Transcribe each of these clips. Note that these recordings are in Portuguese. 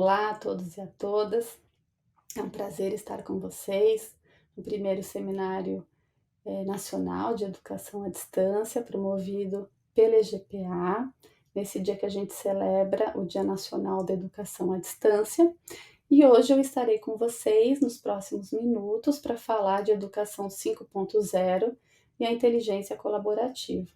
Olá a todos e a todas, é um prazer estar com vocês no primeiro seminário nacional de educação à distância, promovido pela EGPA, nesse dia que a gente celebra o Dia Nacional da Educação à Distância. E hoje eu estarei com vocês nos próximos minutos para falar de Educação 5.0 e a inteligência colaborativa.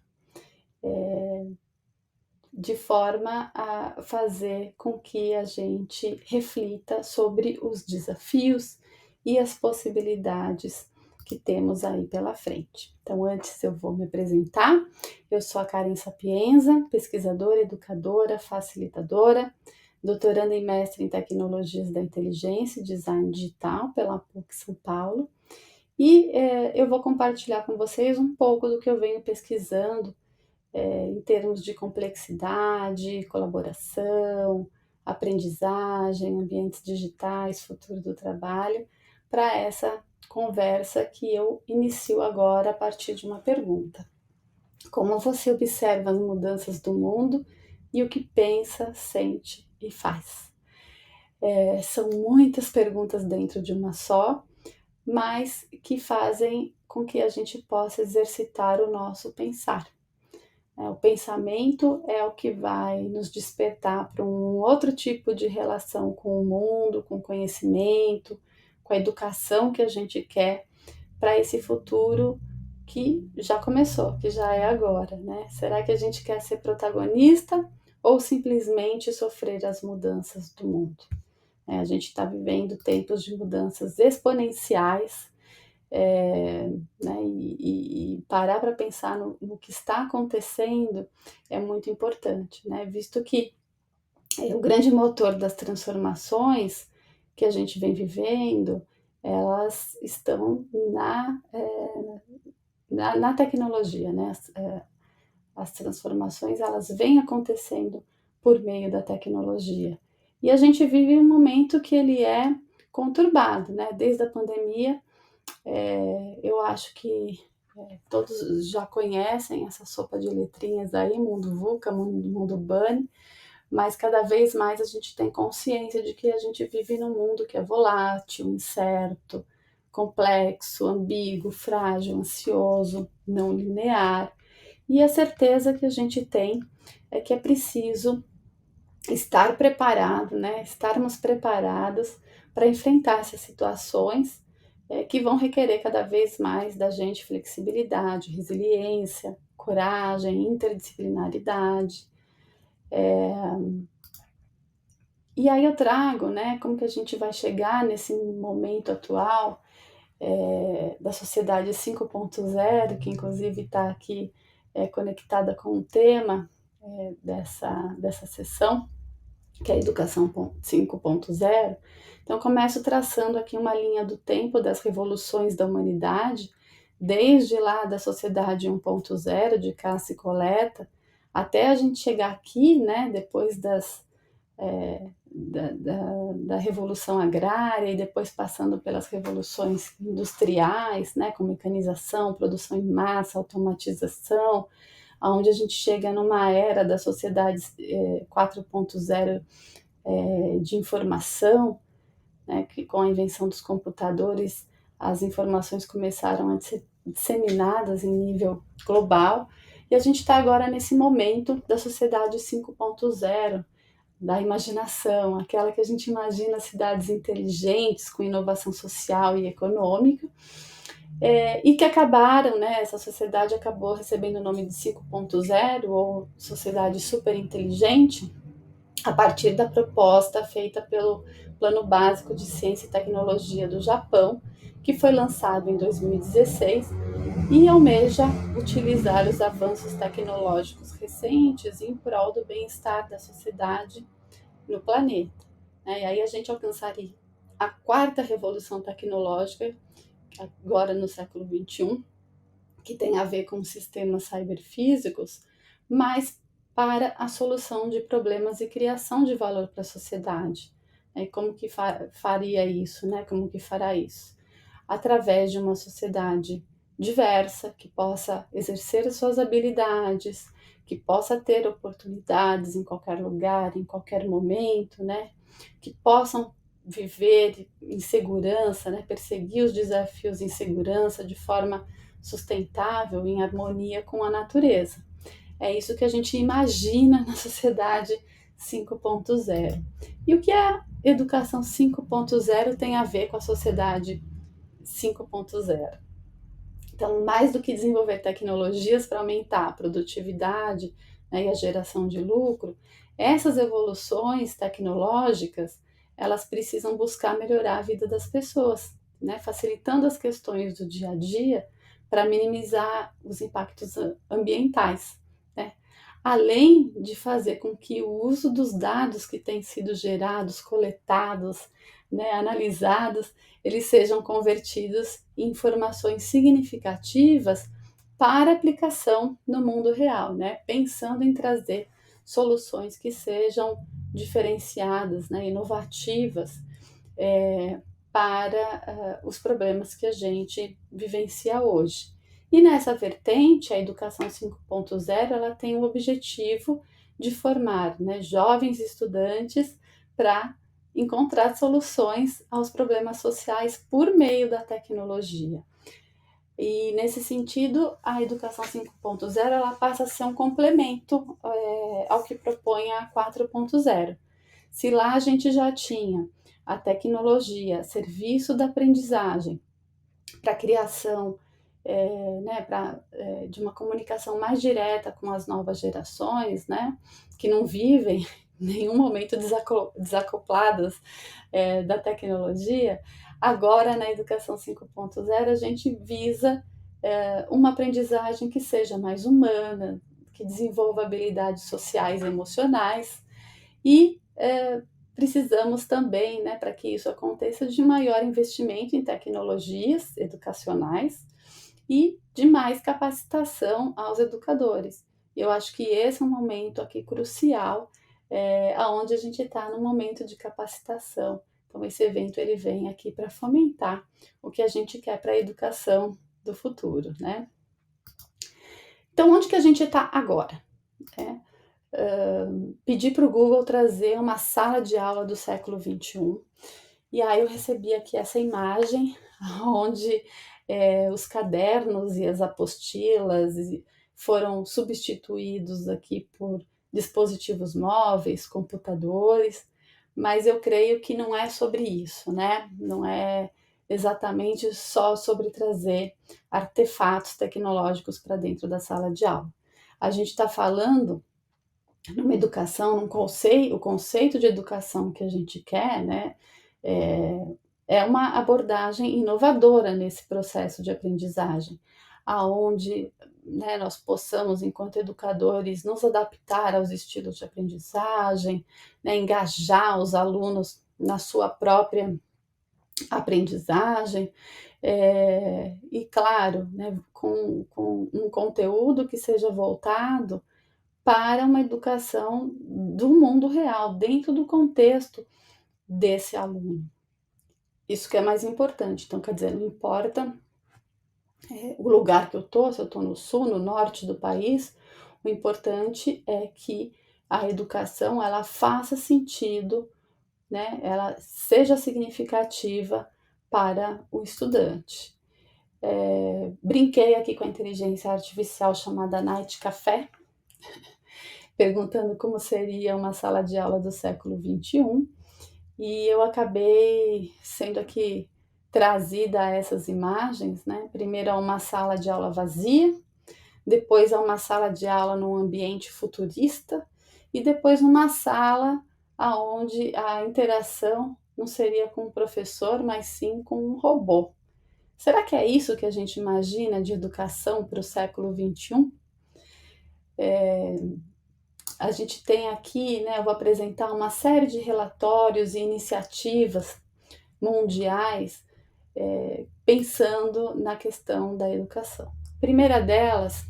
De forma a fazer com que a gente reflita sobre os desafios e as possibilidades que temos aí pela frente. Então, antes eu vou me apresentar. Eu sou a Karen Sapienza, pesquisadora, educadora, facilitadora, doutoranda e mestre em Tecnologias da Inteligência e Design Digital pela PUC São Paulo. E eu vou compartilhar com vocês um pouco do que eu venho pesquisando em termos de complexidade, colaboração, aprendizagem, ambientes digitais, futuro do trabalho, para essa conversa que eu inicio agora a partir de uma pergunta. Como você observa as mudanças do mundo e o que pensa, sente e faz? São muitas perguntas dentro de uma só, mas que fazem com que a gente possa exercitar o nosso pensar. O pensamento é o que vai nos despertar para um outro tipo de relação com o mundo, com o conhecimento, com a educação que a gente quer para esse futuro que já começou, que já é agora, né? Será que a gente quer ser protagonista ou simplesmente sofrer as mudanças do mundo? A gente está vivendo tempos de mudanças exponenciais, né, e parar para pensar no que está acontecendo é muito importante, né, visto que o grande motor das transformações que a gente vem vivendo, elas estão na tecnologia, né, as transformações elas vêm acontecendo por meio da tecnologia. E a gente vive um momento que ele é conturbado, né, desde a pandemia. Eu acho que todos já conhecem essa sopa de letrinhas aí, mundo VUCA, mundo Bunny, mas cada vez mais a gente tem consciência de que a gente vive num mundo que é volátil, incerto, complexo, ambíguo, frágil, ansioso, não linear. E a certeza que a gente tem é que é preciso estar preparado, né? Estarmos preparados para enfrentar essas situações que vão requerer cada vez mais da gente flexibilidade, resiliência, coragem, interdisciplinaridade. E aí eu trago, né, como que a gente vai chegar nesse momento atual da sociedade 5.0, que inclusive está aqui conectada com o tema dessa sessão, que é a educação 5.0. Então, começo traçando aqui uma linha do tempo das revoluções da humanidade, desde lá da sociedade 1.0, de caça e coleta, até a gente chegar aqui, né, depois da Revolução Agrária e depois passando pelas revoluções industriais, né, com mecanização, produção em massa, automatização, onde a gente chega numa era da sociedade 4.0 de informação, né, que com a invenção dos computadores as informações começaram a ser disseminadas em nível global, e a gente está agora nesse momento da sociedade 5.0, da imaginação, aquela que a gente imagina cidades inteligentes, com inovação social e econômica, e que acabaram, né, essa sociedade acabou recebendo o nome de 5.0, ou sociedade superinteligente, a partir da proposta feita pelo Plano Básico de Ciência e Tecnologia do Japão, que foi lançado em 2016 e almeja utilizar os avanços tecnológicos recentes em prol do bem-estar da sociedade no planeta. E aí a gente alcançaria a quarta revolução tecnológica, agora no século XXI, que tem a ver com sistemas cyberfísicos, mas para a solução de problemas e criação de valor para a sociedade. E como que faria isso, né? Como que fará isso? Através de uma sociedade diversa, que possa exercer as suas habilidades, que possa ter oportunidades em qualquer lugar, em qualquer momento, né? que possam viver em segurança, né, perseguir os desafios em segurança de forma sustentável, em harmonia com a natureza. É isso que a gente imagina na sociedade 5.0. E o que a educação 5.0 tem a ver com a sociedade 5.0? Então, mais do que desenvolver tecnologias para aumentar a produtividade, né, e a geração de lucro, essas evoluções tecnológicas, elas precisam buscar melhorar a vida das pessoas, né, facilitando as questões do dia a dia para minimizar os impactos ambientais, né? Além de fazer com que o uso dos dados que têm sido gerados, coletados, né, analisados, eles sejam convertidos em informações significativas para aplicação no mundo real, né? Pensando em trazer soluções que sejam diferenciadas, né, inovativas, para os problemas que a gente vivencia hoje. E nessa vertente, a educação 5.0, ela tem o objetivo de formar, né, jovens estudantes para encontrar soluções aos problemas sociais por meio da tecnologia. E nesse sentido, a educação 5.0 ela passa a ser um complemento ao que propõe a 4.0. Se lá a gente já tinha a tecnologia, serviço da aprendizagem, para a criação de uma comunicação mais direta com as novas gerações, né, que não vivem em nenhum momento desacopladas da tecnologia, agora na educação 5.0 a gente visa uma aprendizagem que seja mais humana, que desenvolva habilidades sociais e emocionais e precisamos também, né, para que isso aconteça, de maior investimento em tecnologias educacionais e de mais capacitação aos educadores. Eu acho que esse é um momento aqui crucial, aonde a gente está no momento de capacitação. Então esse evento ele vem aqui para fomentar o que a gente quer para a educação do futuro, né? Então onde que a gente está agora? Pedi para o Google trazer uma sala de aula do século XXI, e aí eu recebi aqui essa imagem onde os cadernos e as apostilas foram substituídos aqui por dispositivos móveis, computadores, mas eu creio que não é sobre isso, né? Não é exatamente só sobre trazer artefatos tecnológicos para dentro da sala de aula. A gente está falando numa educação, o conceito de educação que a gente quer, né, é uma abordagem inovadora nesse processo de aprendizagem, aonde, né, nós possamos, enquanto educadores, nos adaptar aos estilos de aprendizagem, né, engajar os alunos na sua própria aprendizagem, e claro, né, com um conteúdo que seja voltado para uma educação do mundo real, dentro do contexto desse aluno. Isso que é mais importante. Então, quer dizer, não importa o lugar que eu estou, se eu estou no sul, no norte do país, o importante é que a educação ela faça sentido, né? Ela seja significativa para o estudante. Brinquei aqui com a inteligência artificial chamada Night Café, perguntando como seria uma sala de aula do século XXI, e eu acabei sendo aqui trazida a essas imagens, né? Primeiro a uma sala de aula vazia, depois a uma sala de aula num ambiente futurista, e depois uma sala onde a interação não seria com o professor, mas sim com um robô. Será que é isso que a gente imagina de educação para o século XXI? A gente tem aqui, né, eu vou apresentar uma série de relatórios e iniciativas mundiais pensando na questão da educação. A primeira delas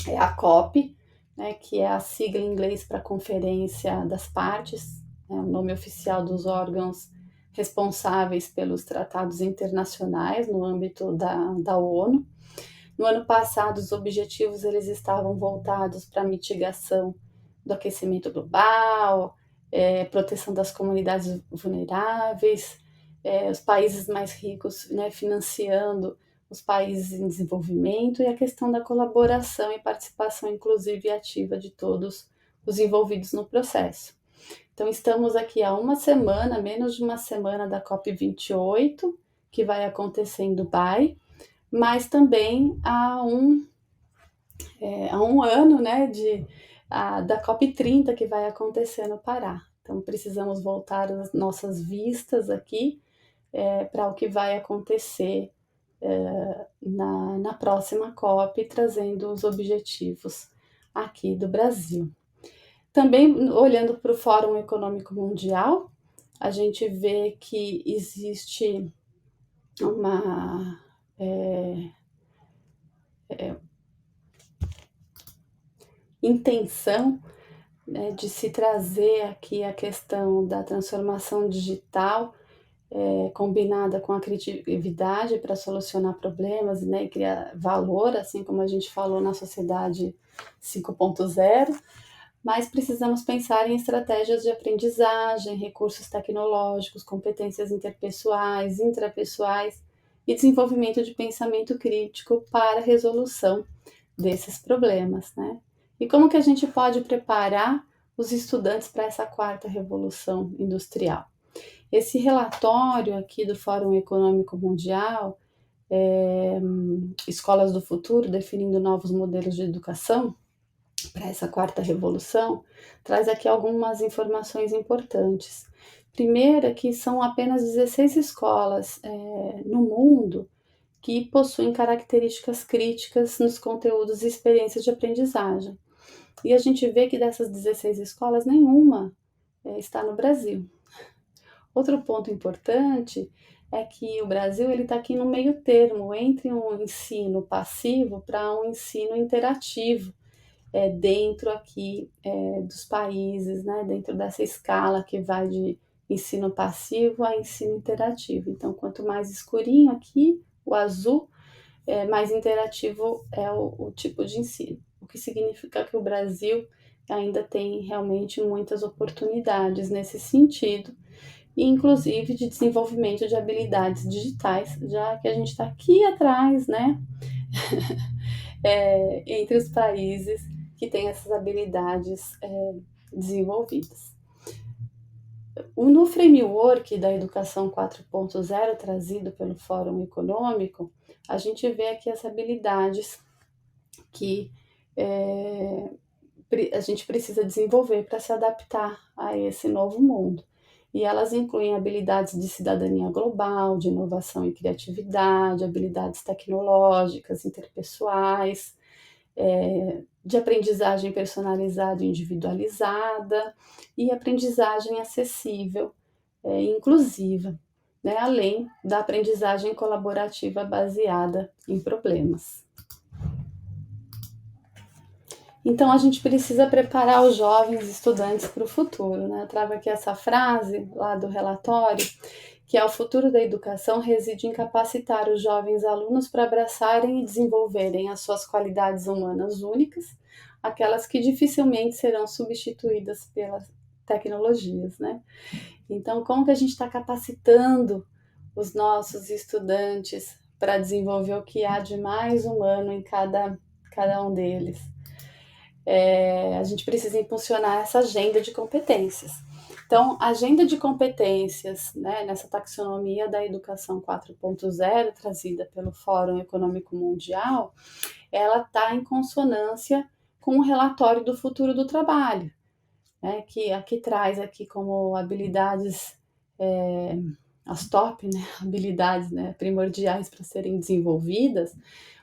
é a COP, né, que é a sigla em inglês para Conferência das Partes, né, o nome oficial dos órgãos responsáveis pelos tratados internacionais no âmbito da ONU. No ano passado, os objetivos eles estavam voltados para a mitigação do aquecimento global, proteção das comunidades vulneráveis, os países mais ricos, né, financiando os países em desenvolvimento, e a questão da colaboração e participação inclusiva e ativa de todos os envolvidos no processo. Então, estamos aqui há uma semana, menos de uma semana da COP28, que vai acontecer em Dubai, mas também há um ano, né, da COP30, que vai acontecer no Pará. Então, precisamos voltar as nossas vistas aqui para o que vai acontecer na próxima COP, trazendo os objetivos aqui do Brasil. Também, olhando para o Fórum Econômico Mundial, a gente vê que existe uma intenção, né, de se trazer aqui a questão da transformação digital, combinada com a criatividade para solucionar problemas, né, e criar valor, assim como a gente falou na sociedade 5.0, mas precisamos pensar em estratégias de aprendizagem, recursos tecnológicos, competências interpessoais, intrapessoais e desenvolvimento de pensamento crítico para a resolução desses problemas, né? E como que a gente pode preparar os estudantes para essa quarta revolução industrial? Esse relatório aqui do Fórum Econômico Mundial, Escolas do Futuro, definindo novos modelos de educação para essa quarta revolução, traz aqui algumas informações importantes. Primeiro, que são apenas 16 escolas no mundo que possuem características críticas nos conteúdos e experiências de aprendizagem. E a gente vê que dessas 16 escolas, nenhuma está no Brasil. Outro ponto importante é que o Brasil está aqui no meio termo entre um ensino passivo para um ensino interativo, dentro aqui dos países, né, dentro dessa escala que vai de ensino passivo a ensino interativo. Então, quanto mais escurinho aqui, o azul, mais interativo é o tipo de ensino, o que significa que o Brasil ainda tem realmente muitas oportunidades nesse sentido, inclusive de desenvolvimento de habilidades digitais, já que a gente está aqui atrás, né, entre os países que têm essas habilidades desenvolvidas. No framework da Educação 4.0, trazido pelo Fórum Econômico, a gente vê aqui as habilidades que a gente precisa desenvolver para se adaptar a esse novo mundo. E elas incluem habilidades de cidadania global, de inovação e criatividade, habilidades tecnológicas, interpessoais, de aprendizagem personalizada e individualizada e aprendizagem acessível e inclusiva, né? Além da aprendizagem colaborativa baseada em problemas. Então, a gente precisa preparar os jovens estudantes para o futuro, né? Eu trago aqui essa frase lá do relatório, que é: o futuro da educação reside em capacitar os jovens alunos para abraçarem e desenvolverem as suas qualidades humanas únicas, aquelas que dificilmente serão substituídas pelas tecnologias, né? Então, como que a gente está capacitando os nossos estudantes para desenvolver o que há de mais humano em cada um deles? A gente precisa impulsionar essa agenda de competências. Então, a agenda de competências, né, nessa taxonomia da educação 4.0, trazida pelo Fórum Econômico Mundial, ela está em consonância com o relatório do futuro do trabalho, né, que aqui traz aqui como habilidades, as top, né, habilidades, né, primordiais para serem desenvolvidas,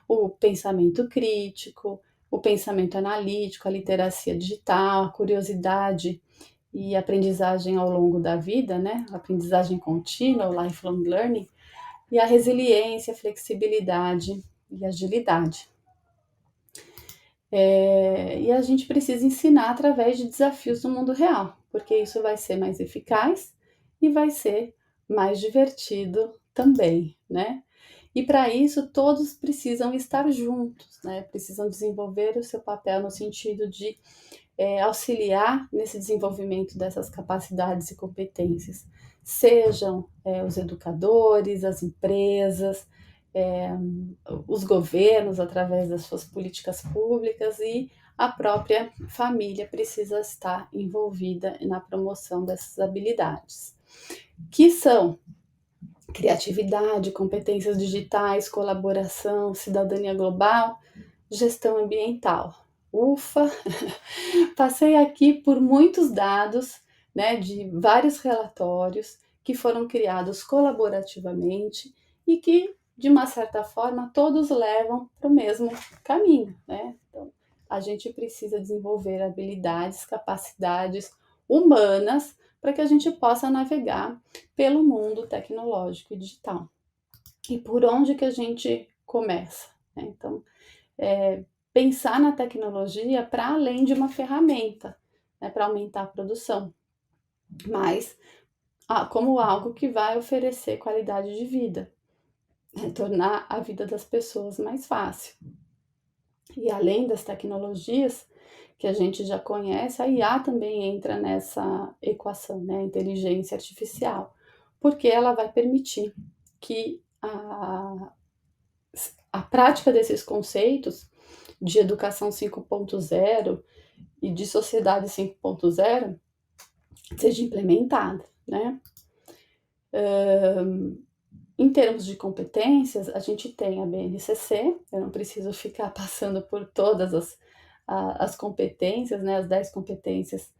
o pensamento crítico, o pensamento analítico, a literacia digital, a curiosidade e aprendizagem ao longo da vida, né? A aprendizagem contínua, o lifelong learning, e a resiliência, a flexibilidade e agilidade. E a gente precisa ensinar através de desafios do mundo real, porque isso vai ser mais eficaz e vai ser mais divertido também, né? E para isso todos precisam estar juntos, né? Precisam desenvolver o seu papel no sentido de auxiliar nesse desenvolvimento dessas capacidades e competências, sejam os educadores, as empresas, os governos através das suas políticas públicas, e a própria família precisa estar envolvida na promoção dessas habilidades, que são criatividade, competências digitais, colaboração, cidadania global, gestão ambiental. Ufa! Passei aqui por muitos dados, né, de vários relatórios que foram criados colaborativamente e que, de uma certa forma, todos levam para o mesmo caminho, né? Então, a gente precisa desenvolver habilidades, capacidades humanas para que a gente possa navegar pelo mundo tecnológico e digital. E por onde que a gente começa, né? Então, pensar na tecnologia para além de uma ferramenta, né, para aumentar a produção, mas como algo que vai oferecer qualidade de vida, né, tornar a vida das pessoas mais fácil. E além das tecnologias que a gente já conhece, a IA também entra nessa equação, né, a inteligência artificial, porque ela vai permitir que a prática desses conceitos de educação 5.0 e de sociedade 5.0 seja implementada, né? Em termos de competências, a gente tem a BNCC, eu não preciso ficar passando por todas as competências, né, as 10 competências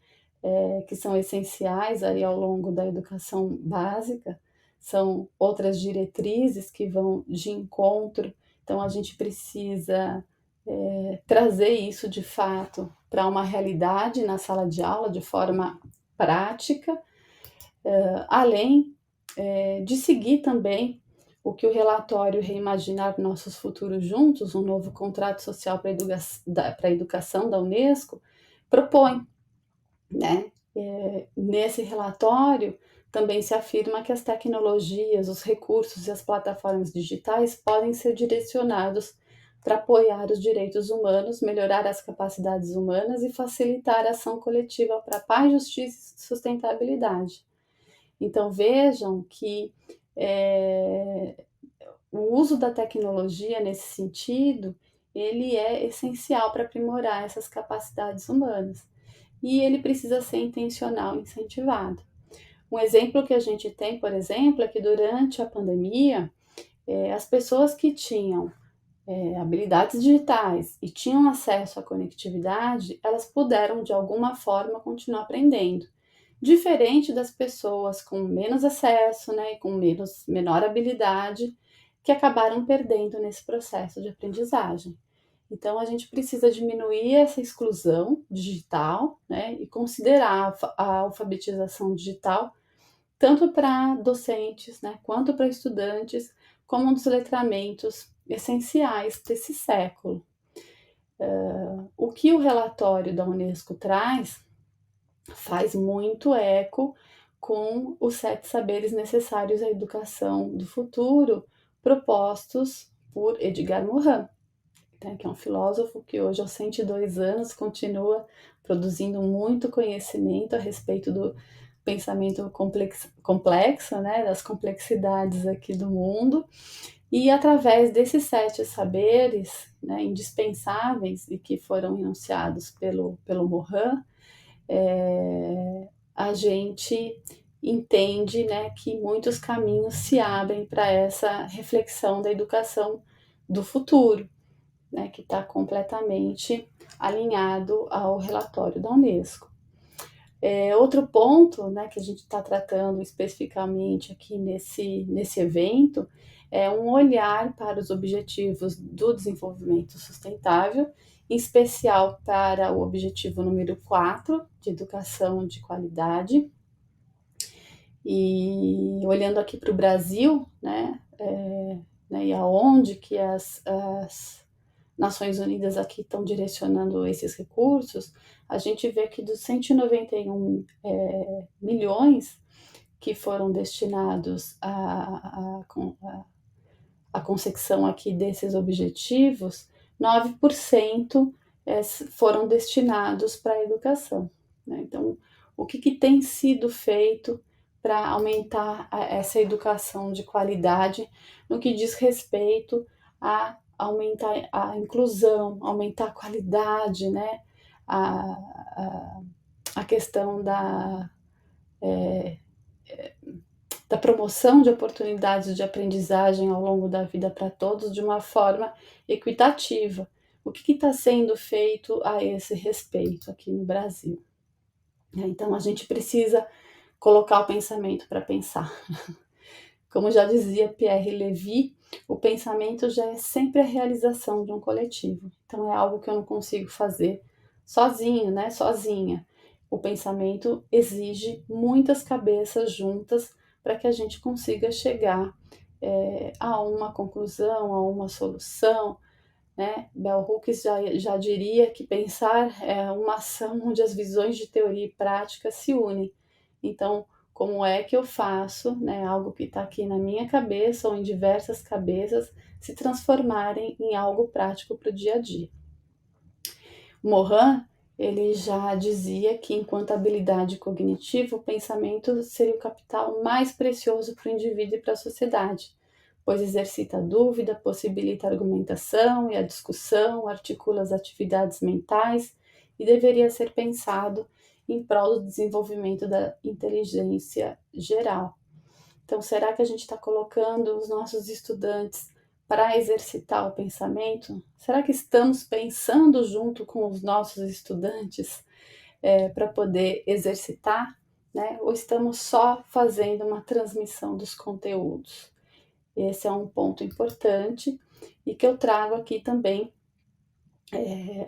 que são essenciais aí ao longo da educação básica, são outras diretrizes que vão de encontro, então a gente precisa trazer isso de fato para uma realidade na sala de aula de forma prática, além de seguir também o que o relatório Reimaginar Nossos Futuros Juntos, um novo contrato social para a educação da Unesco, propõe, né? Nesse relatório também se afirma que as tecnologias, os recursos e as plataformas digitais podem ser direcionados para apoiar os direitos humanos, melhorar as capacidades humanas e facilitar a ação coletiva para paz, justiça e sustentabilidade. Então vejam que o uso da tecnologia nesse sentido, ele é essencial para aprimorar essas capacidades humanas. E ele precisa ser intencional e incentivado. Um exemplo que a gente tem, por exemplo, é que durante a pandemia, as pessoas que tinham habilidades digitais e tinham acesso à conectividade, elas puderam, de alguma forma, continuar aprendendo. Diferente das pessoas com menos acesso, né, e com menor habilidade, que acabaram perdendo nesse processo de aprendizagem. Então, a gente precisa diminuir essa exclusão digital, né, e considerar a alfabetização digital tanto para docentes, né, quanto para estudantes, como um dos letramentos essenciais desse século. O que o relatório da Unesco traz faz muito eco com os 7 saberes necessários à educação do futuro, propostos por Edgar Morin, né, que é um filósofo que hoje, aos 102 anos, continua produzindo muito conhecimento a respeito do pensamento complexo, né, das complexidades aqui do mundo, e através desses 7 saberes, né, indispensáveis e que foram enunciados pelo Morin, a gente entende, né, que muitos caminhos se abrem para essa reflexão da educação do futuro, né, que está completamente alinhado ao relatório da Unesco. Outro ponto, né, que a gente está tratando especificamente aqui nesse evento é um olhar para os objetivos do desenvolvimento sustentável, em especial para o objetivo número 4, de educação de qualidade. E olhando aqui para o Brasil, né, e aonde que as Nações Unidas aqui estão direcionando esses recursos, a gente vê que dos 191 milhões que foram destinados à consecução aqui desses objetivos, 9% foram destinados para a educação, né. Então, o que tem sido feito para aumentar essa educação de qualidade no que diz respeito a aumentar a inclusão, aumentar a qualidade, né, a a questão da promoção de oportunidades de aprendizagem ao longo da vida para todos de uma forma equitativa. O que está sendo feito a esse respeito aqui no Brasil? Então a gente precisa colocar o pensamento para pensar. Como já dizia Pierre Levy, o pensamento já é sempre a realização de um coletivo. Então é algo que eu não consigo fazer sozinho, né, sozinha. O pensamento exige muitas cabeças juntas para que a gente consiga chegar a uma conclusão, a uma solução, né? Bell Hooks já diria que pensar é uma ação onde as visões de teoria e prática se unem. Então, como é que eu faço, né, algo que está aqui na minha cabeça ou em diversas cabeças, se transformarem em algo prático para o dia a dia? Morin, ele já dizia que, enquanto habilidade cognitiva, o pensamento seria o capital mais precioso para o indivíduo e para a sociedade, pois exercita a dúvida, possibilita a argumentação e a discussão, articula as atividades mentais e deveria ser pensado em prol do desenvolvimento da inteligência geral. Então, será que a gente está colocando os nossos estudantes para exercitar o pensamento? Será que estamos pensando junto com os nossos estudantes para poder exercitar, né? Ou estamos só fazendo uma transmissão dos conteúdos? Esse é um ponto importante e que eu trago aqui também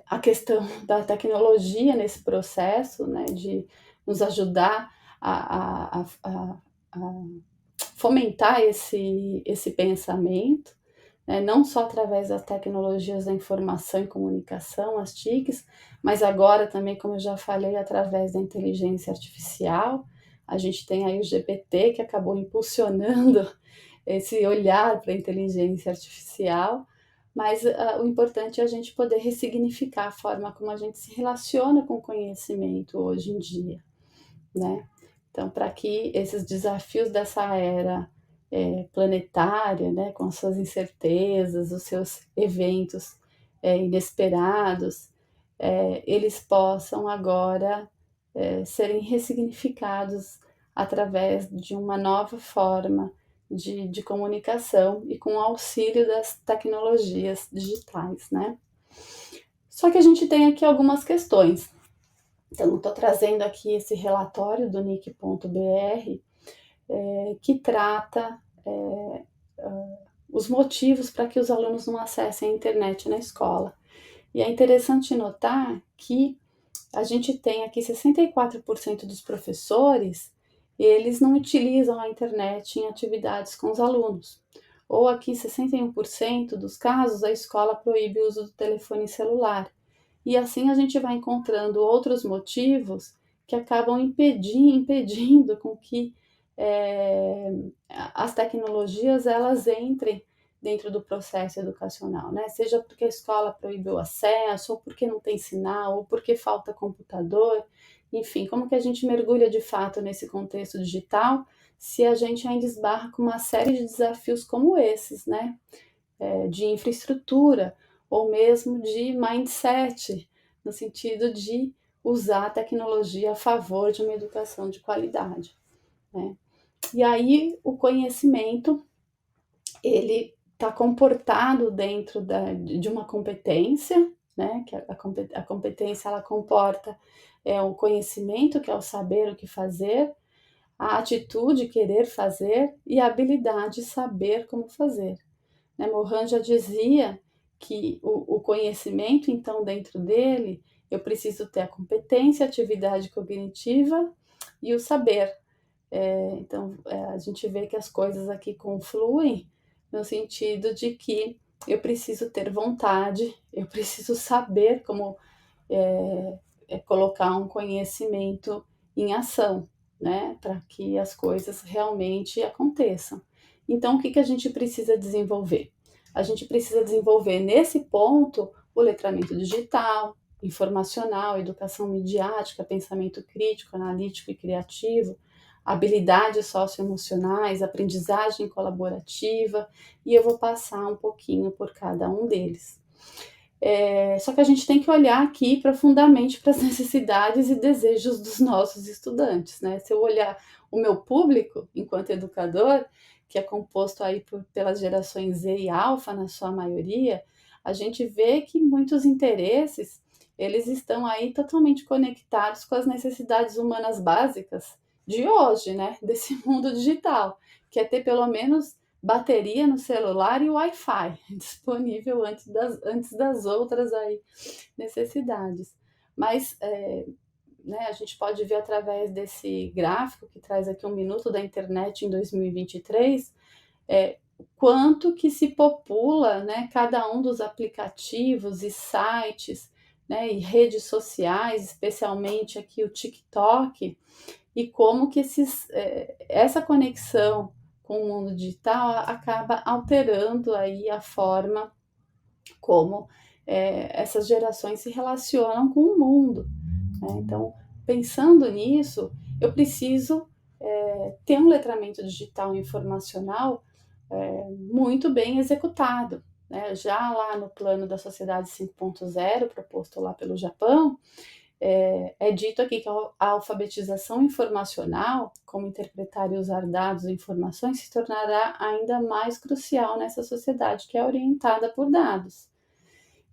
a questão da tecnologia nesse processo, né, de nos ajudar a fomentar esse pensamento, né, não só através das tecnologias da informação e comunicação, as TICs, mas agora também, como eu já falei, através da inteligência artificial. A gente tem aí o GPT, que acabou impulsionando esse olhar para a inteligência artificial, mas o importante é a gente poder ressignificar a forma como a gente se relaciona com o conhecimento hoje em dia, né? Então, para que esses desafios dessa era planetária, né, com as suas incertezas, os seus eventos inesperados, eles possam agora serem ressignificados através de uma nova forma de comunicação e com o auxílio das tecnologias digitais, né? Só que a gente tem aqui algumas questões. Então, estou trazendo aqui esse relatório do NIC.br, que trata os motivos para que os alunos não acessem a internet na escola. E é interessante notar que a gente tem aqui 64% dos professores, eles não utilizam a internet em atividades com os alunos. Ou aqui 61% dos casos, a escola proíbe o uso do telefone celular. E assim a gente vai encontrando outros motivos que acabam impedindo com que as tecnologias elas entrem dentro do processo educacional, né? Seja porque a escola proibiu o acesso, ou porque não tem sinal, ou porque falta computador, enfim, como que a gente mergulha de fato nesse contexto digital se a gente ainda esbarra com uma série de desafios como esses, né? De infraestrutura ou mesmo de mindset, no sentido de usar a tecnologia a favor de uma educação de qualidade, né? E aí o conhecimento, ele está comportado dentro de uma competência, né? Que a competência ela comporta o conhecimento, que é o saber o que fazer, a atitude, querer fazer, e a habilidade, saber como fazer. Né? Morin já dizia que o conhecimento, então, dentro dele, eu preciso ter a competência, a atividade cognitiva e o saber. Então, a gente vê que as coisas aqui confluem no sentido de que eu preciso ter vontade, eu preciso saber como colocar um conhecimento em ação, né, para que as coisas realmente aconteçam. Então, o que a gente precisa desenvolver? A gente precisa desenvolver nesse ponto o letramento digital, informacional, educação midiática, pensamento crítico, analítico e criativo, habilidades socioemocionais, aprendizagem colaborativa, e eu vou passar um pouquinho por cada um deles. Só que a gente tem que olhar aqui profundamente para as necessidades e desejos dos nossos estudantes, né? Se eu olhar o meu público enquanto educador, que é composto aí pelas gerações Z e Alfa, na sua maioria, a gente vê que muitos interesses, eles estão aí totalmente conectados com as necessidades humanas básicas de hoje, né? Desse mundo digital, que é ter pelo menos bateria no celular e Wi-Fi disponível antes das outras aí necessidades. Mas né, a gente pode ver através desse gráfico que traz aqui 1 minuto da internet em 2023, quanto que se popula, né, cada um dos aplicativos e sites, né, e redes sociais, especialmente aqui o TikTok, e como que essa conexão com o mundo digital acaba alterando aí a forma como essas gerações se relacionam com o mundo, né? Então, pensando nisso, eu preciso ter um letramento digital e informacional muito bem executado, né? Já lá no plano da Sociedade 5.0, proposto lá pelo Japão, é dito aqui que a alfabetização informacional, como interpretar e usar dados e informações, se tornará ainda mais crucial nessa sociedade que é orientada por dados.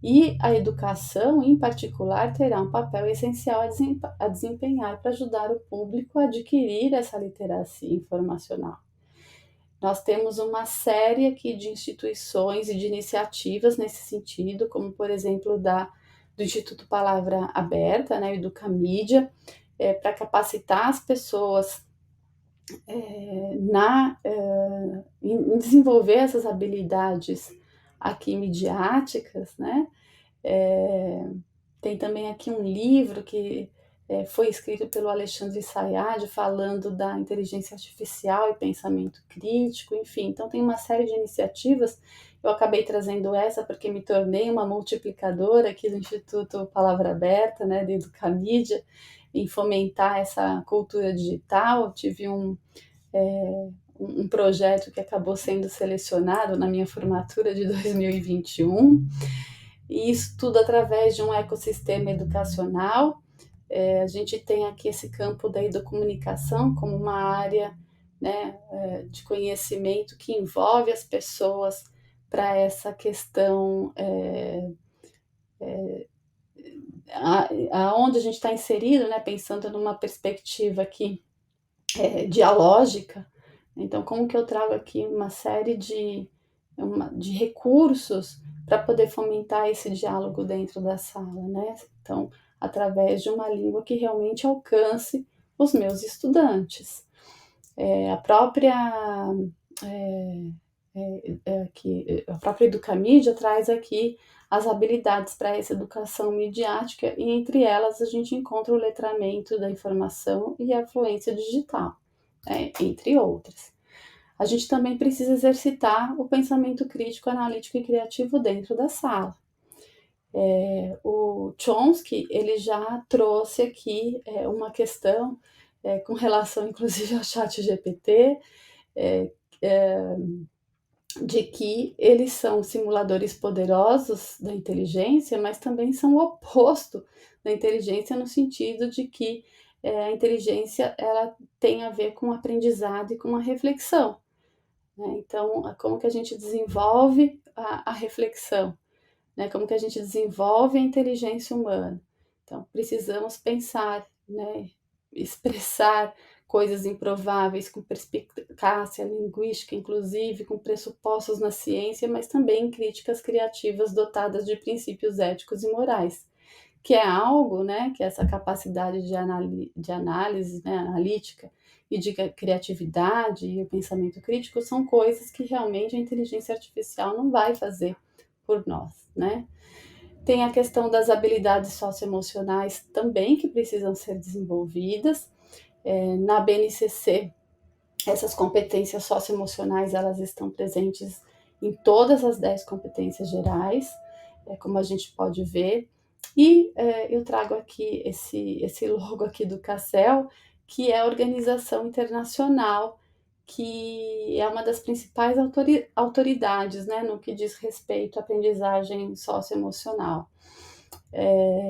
E a educação, em particular, terá um papel essencial a desempenhar para ajudar o público a adquirir essa literacia informacional. Nós temos uma série aqui de instituições e de iniciativas nesse sentido, como, por exemplo, do Instituto Palavra Aberta, né, Educamídia, para capacitar as pessoas em desenvolver essas habilidades aqui midiáticas, né? Tem também aqui um livro que foi escrito pelo Alexandre Sayad, falando da inteligência artificial e pensamento crítico, enfim. Então, tem uma série de iniciativas. Eu acabei trazendo essa porque me tornei uma multiplicadora aqui do Instituto Palavra Aberta, né, de Educamídia, em fomentar essa cultura digital. Eu tive um projeto que acabou sendo selecionado na minha formatura de 2021, e isso tudo através de um ecossistema educacional. A gente tem aqui esse campo da educomunicação como uma área, né, de conhecimento que envolve as pessoas para essa questão aonde a gente está inserido, né, pensando numa perspectiva aqui dialógica. Então, como que eu trago aqui uma série de recursos para poder fomentar esse diálogo dentro da sala, né? Então, através de uma língua que realmente alcance os meus estudantes. A própria a própria Educamídia traz aqui as habilidades para essa educação midiática, e entre elas a gente encontra o letramento da informação e a fluência digital, entre outras. A gente também precisa exercitar o pensamento crítico, analítico e criativo dentro da sala. O Chomsky, ele já trouxe aqui uma questão com relação, inclusive, ao chat GPT, de que eles são simuladores poderosos da inteligência, mas também são o oposto da inteligência, no sentido de que a inteligência ela tem a ver com aprendizado e com a reflexão, né? Então, como que a gente desenvolve a reflexão, né? Como que a gente desenvolve a inteligência humana? Então, precisamos pensar, né? Expressar coisas improváveis com perspicácia linguística, inclusive com pressupostos na ciência, mas também críticas criativas dotadas de princípios éticos e morais, que é algo, né, que essa capacidade de análise, né, analítica e de criatividade e o pensamento crítico são coisas que realmente a inteligência artificial não vai fazer por nós, né? Tem a questão das habilidades socioemocionais também que precisam ser desenvolvidas. Na BNCC, essas competências socioemocionais, elas estão presentes em todas as 10 competências gerais, como a gente pode ver. E eu trago aqui esse logo aqui do CASEL, que é a organização internacional, que é uma das principais autoridades, né, no que diz respeito à aprendizagem socioemocional.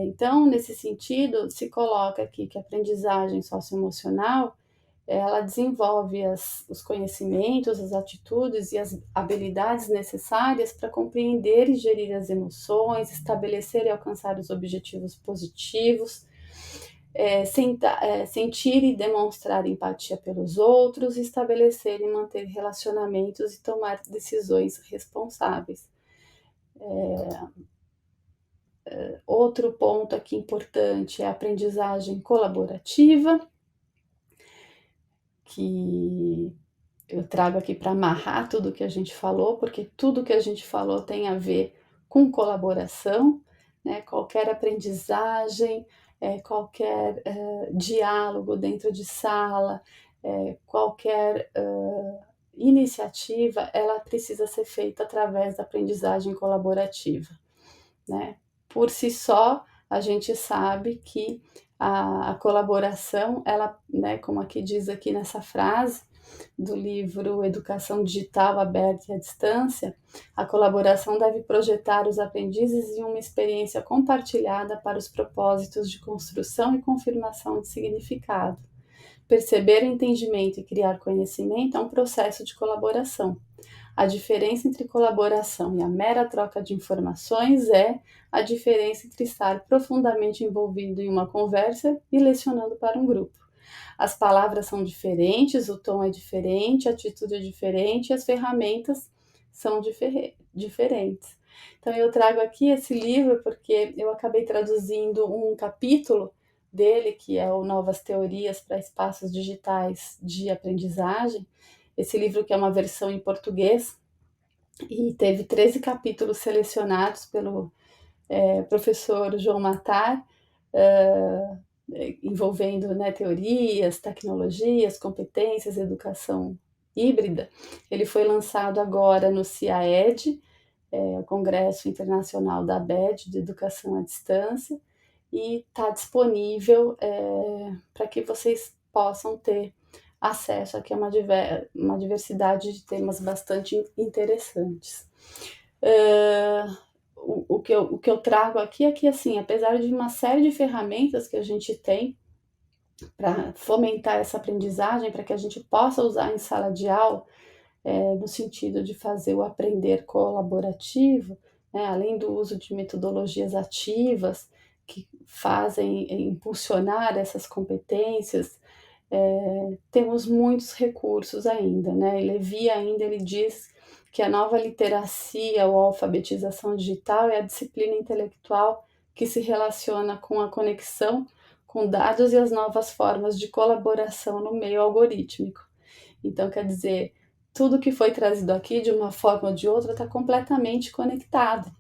Então, nesse sentido, se coloca aqui que a aprendizagem socioemocional ela desenvolve os conhecimentos, as atitudes e as habilidades necessárias para compreender e gerir as emoções, estabelecer e alcançar os objetivos positivos, sentir e demonstrar empatia pelos outros, estabelecer e manter relacionamentos e tomar decisões responsáveis. Outro ponto aqui importante é a aprendizagem colaborativa, que eu trago aqui para amarrar tudo que a gente falou, porque tudo que a gente falou tem a ver com colaboração, né? Qualquer aprendizagem, qualquer diálogo dentro de sala, qualquer iniciativa, ela precisa ser feita através da aprendizagem colaborativa, né? Por si só, a gente sabe que a colaboração, ela, né, como aqui diz aqui nessa frase, do livro Educação Digital Aberta e à Distância, a colaboração deve projetar os aprendizes em uma experiência compartilhada para os propósitos de construção e confirmação de significado. Perceber o entendimento e criar conhecimento é um processo de colaboração. A diferença entre colaboração e a mera troca de informações é a diferença entre estar profundamente envolvido em uma conversa e lecionando para um grupo. As palavras são diferentes, o tom é diferente, a atitude é diferente, as ferramentas são diferentes. Então eu trago aqui esse livro porque eu acabei traduzindo um capítulo dele, que é o Novas Teorias para Espaços Digitais de Aprendizagem. Esse livro que é uma versão em português e teve 13 capítulos selecionados pelo professor João Matar, envolvendo, né, teorias, tecnologias, competências, educação híbrida. Ele foi lançado agora no CIAED, o Congresso Internacional da ABED, de Educação à Distância, e está disponível para que vocês possam ter acesso aqui a uma diversidade de temas bastante interessantes. O que eu trago aqui é que, assim, apesar de uma série de ferramentas que a gente tem para fomentar essa aprendizagem, para que a gente possa usar em sala de aula, no sentido de fazer o aprender colaborativo, né, além do uso de metodologias ativas que fazem impulsionar essas competências, temos muitos recursos ainda, né? E Levi ainda ele diz que a nova literacia ou alfabetização digital é a disciplina intelectual que se relaciona com a conexão com dados e as novas formas de colaboração no meio algorítmico. Então, quer dizer, tudo que foi trazido aqui, de uma forma ou de outra, está completamente conectado.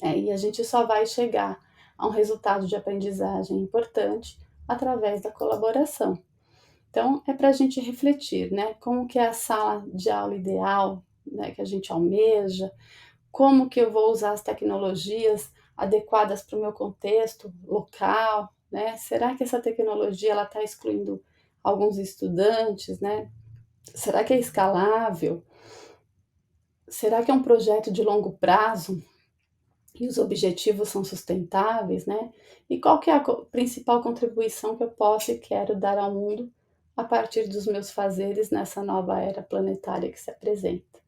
E a gente só vai chegar a um resultado de aprendizagem importante através da colaboração. Então, é para a gente refletir, né? Como que é a sala de aula ideal, né, que a gente almeja, como que eu vou usar as tecnologias adequadas para o meu contexto local, né? Será que essa tecnologia ela está excluindo alguns estudantes, né? Será que é escalável? Será que é um projeto de longo prazo e os objetivos são sustentáveis, né? E qual que é a principal contribuição que eu posso e quero dar ao mundo a partir dos meus fazeres nessa nova era planetária que se apresenta?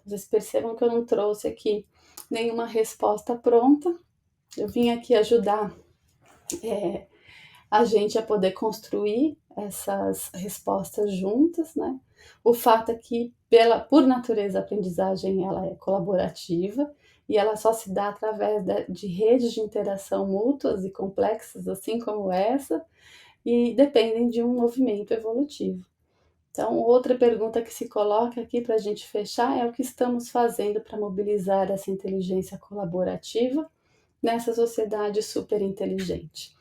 Vocês percebam que eu não trouxe aqui nenhuma resposta pronta. Eu vim aqui ajudar a gente a poder construir essas respostas juntas, né? O fato é que, por natureza, a aprendizagem ela é colaborativa e ela só se dá através de redes de interação mútuas e complexas, assim como essa, e dependem de um movimento evolutivo. Então, outra pergunta que se coloca aqui para a gente fechar é o que estamos fazendo para mobilizar essa inteligência colaborativa nessa sociedade super inteligente.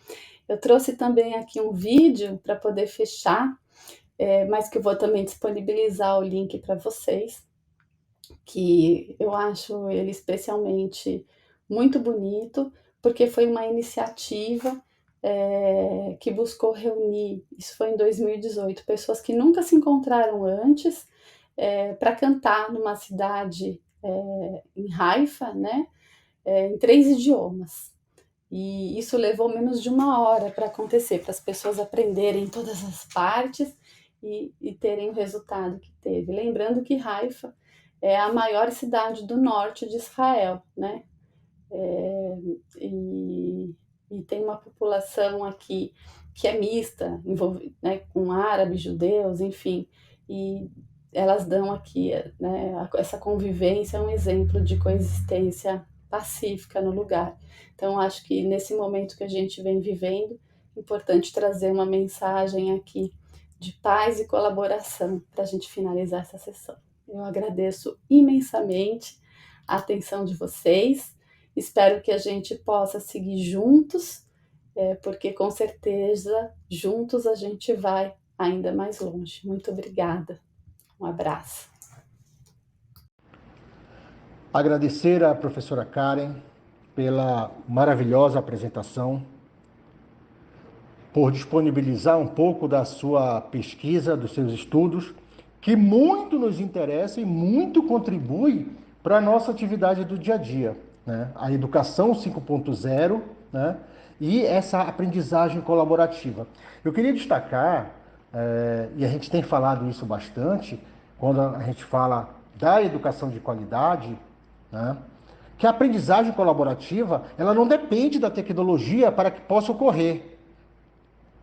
Eu trouxe também aqui um vídeo para poder fechar, mas que eu vou também disponibilizar o link para vocês, que eu acho ele especialmente muito bonito, porque foi uma iniciativa que buscou reunir, isso foi em 2018, pessoas que nunca se encontraram antes, para cantar numa cidade em Haifa, né, em 3 idiomas. E isso levou menos de 1 hora para acontecer, para as pessoas aprenderem todas as partes e terem o resultado que teve. Lembrando que Haifa é a maior cidade do norte de Israel, né? E, e tem uma população aqui que é mista, né, com árabes, judeus, enfim, e elas dão aqui, né, essa convivência é um exemplo de coexistência pacífica no lugar. Então, acho que nesse momento que a gente vem vivendo, é importante trazer uma mensagem aqui de paz e colaboração para a gente finalizar essa sessão. Eu agradeço imensamente a atenção de vocês. Espero que a gente possa seguir juntos, porque com certeza juntos a gente vai ainda mais longe. Muito obrigada. Um abraço. Agradecer à professora Karen pela maravilhosa apresentação, por disponibilizar um pouco da sua pesquisa, dos seus estudos, que muito nos interessa e muito contribui para a nossa atividade do dia a dia, né? A educação 5.0, né? E essa aprendizagem colaborativa. Eu queria destacar, e a gente tem falado isso bastante, quando a gente fala da educação de qualidade, né? Que a aprendizagem colaborativa, ela não depende da tecnologia para que possa ocorrer.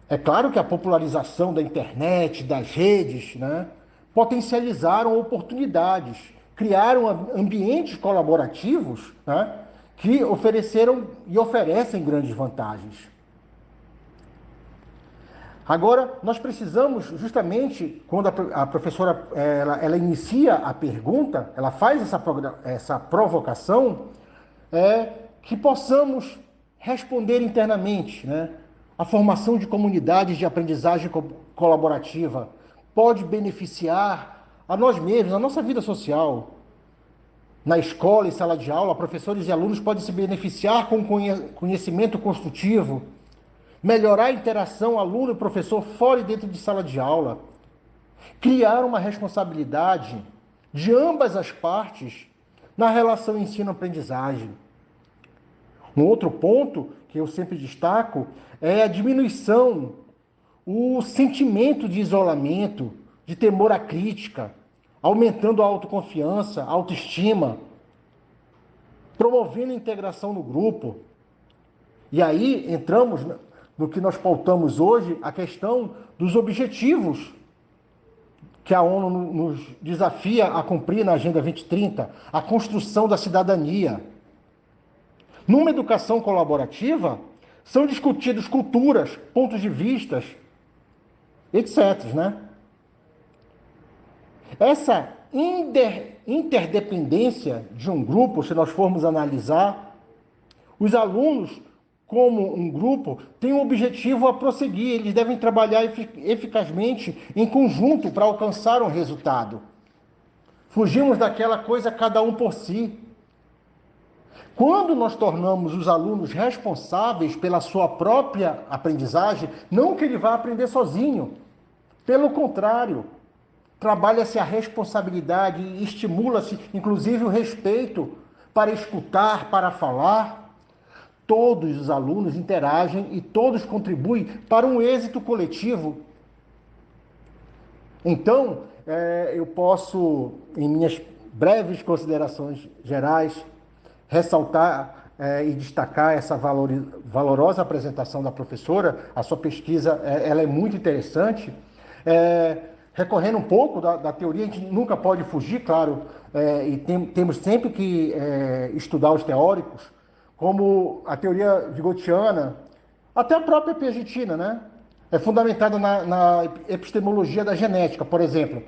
É claro que a popularização da internet, das redes, né, potencializaram oportunidades, criaram ambientes colaborativos, né, que ofereceram e oferecem grandes vantagens. Agora, nós precisamos, justamente, quando a professora ela inicia a pergunta, ela faz essa provocação, que possamos responder internamente, né? A formação de comunidades de aprendizagem colaborativa pode beneficiar a nós mesmos, a nossa vida social. Na escola e sala de aula, professores e alunos podem se beneficiar com conhecimento construtivo, melhorar a interação aluno-professor fora e dentro de sala de aula, criar uma responsabilidade de ambas as partes na relação ensino-aprendizagem. Um outro ponto que eu sempre destaco é a diminuição, o sentimento de isolamento, de temor à crítica, aumentando a autoconfiança, a autoestima, promovendo a integração no grupo. E aí entramos no que nós pautamos hoje, a questão dos objetivos que a ONU nos desafia a cumprir na Agenda 2030, a construção da cidadania. Numa educação colaborativa, são discutidos culturas, pontos de vistas, etc. Né? Essa interdependência de um grupo, se nós formos analisar, os alunos, como um grupo, têm um objetivo a prosseguir, eles devem trabalhar eficazmente em conjunto para alcançar um resultado. Fugimos daquela coisa cada um por si. Quando nós tornamos os alunos responsáveis pela sua própria aprendizagem, não que ele vá aprender sozinho. Pelo contrário, trabalha-se a responsabilidade e estimula-se, inclusive, o respeito para escutar, para falar. Todos os alunos interagem e todos contribuem para um êxito coletivo. Então, eu posso, em minhas breves considerações gerais, ressaltar e destacar essa valorosa apresentação da professora. A sua pesquisa ela é muito interessante. Recorrendo um pouco da teoria, a gente nunca pode fugir, claro, e temos sempre que estudar os teóricos, como a teoria vigotiana, até a própria piagetina, né? É fundamentada na epistemologia da genética, por exemplo.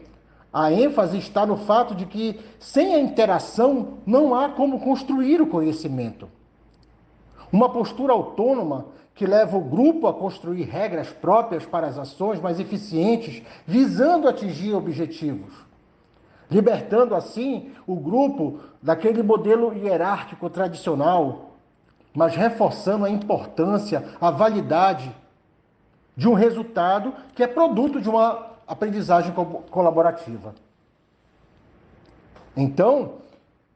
A ênfase está no fato de que, sem a interação, não há como construir o conhecimento. Uma postura autônoma que leva o grupo a construir regras próprias para as ações mais eficientes, visando atingir objetivos, libertando assim o grupo daquele modelo hierárquico tradicional, mas reforçando a importância, a validade de um resultado que é produto de uma aprendizagem colaborativa. Então,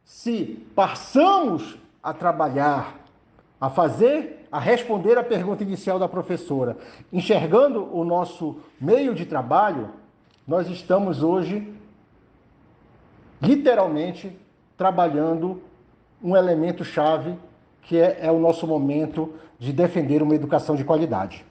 se passamos a trabalhar, a responder à pergunta inicial da professora, enxergando o nosso meio de trabalho, nós estamos hoje, literalmente, trabalhando um elemento-chave, que é o nosso momento de defender uma educação de qualidade.